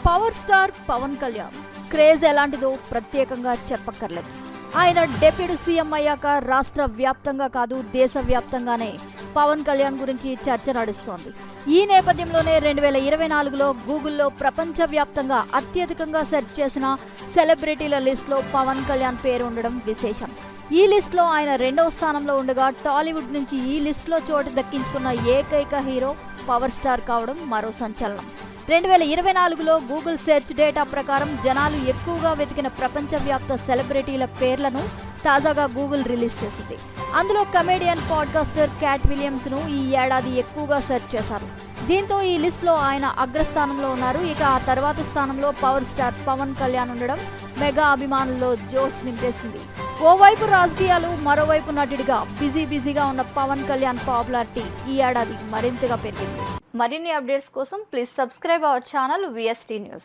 Power star Pawan Kalyan craze ఎలాంటిదో ప్రత్యేకంగా చెప్పక్కర్లేదు. ఆయన డిప్యూటీ సీఎం అయ్యాక రాష్ట్ర వ్యాప్తంగా కాదు దేశవ్యాప్తంగానే పవన్ కళ్యాణ్ గురించి చర్చ నడుస్తోంది. ఈ నేపథ్యంలోనే 2024లో గూగుల్లో ప్రపంచవ్యాప్తంగా అత్యధికంగా సెర్చ్ చేసిన సెలబ్రిటీల లిస్టులో పవన్ కళ్యాణ్ పేరు ఉండడం విశేషం. ఈ లిస్టులో ఆయన 2వ స్థానంలో ఉండగా టాలీవుడ్ నుంచి ఈ లిస్టులో చోటు దక్కించుకున్న ఏకైక హీరో పవర్ స్టార్ కావడం మరో సంచలనం. 2024లో గూగుల్ సెర్చ్ డేటా ప్రకారం జనాలు ఎక్కువగా వెతికిన ప్రపంచవ్యాప్త సెలబ్రిటీల పేర్లను తాజాగా గూగుల్ రిలీజ్ చేసింది. అందులో కమెడియన్ పాడ్కాస్టర్ క్యాట్ విలియమ్స్ ను ఈ ఏడాది ఎక్కువగా సెర్చ్ చేశారు. దీంతో ఈ లిస్టులో ఆయన అగ్రస్థానంలో ఉన్నారు. ఇక ఆ తర్వాత స్థానంలో పవర్ స్టార్ పవన్ కళ్యాణ్ ఉండడం మెగా అభిమానుల్లో జోష్ నింపేసింది. ఓవైపు రాజకీయాలు, మరోవైపు నటుడిగా బిజీగా ఉన్న పవన్ కళ్యాణ్ పాపులారిటీ ఈ ఏడాది మరింతగా పెరిగింది. మరిన్ని అప్డేట్స్ కోసం please subscribe our channel VST news.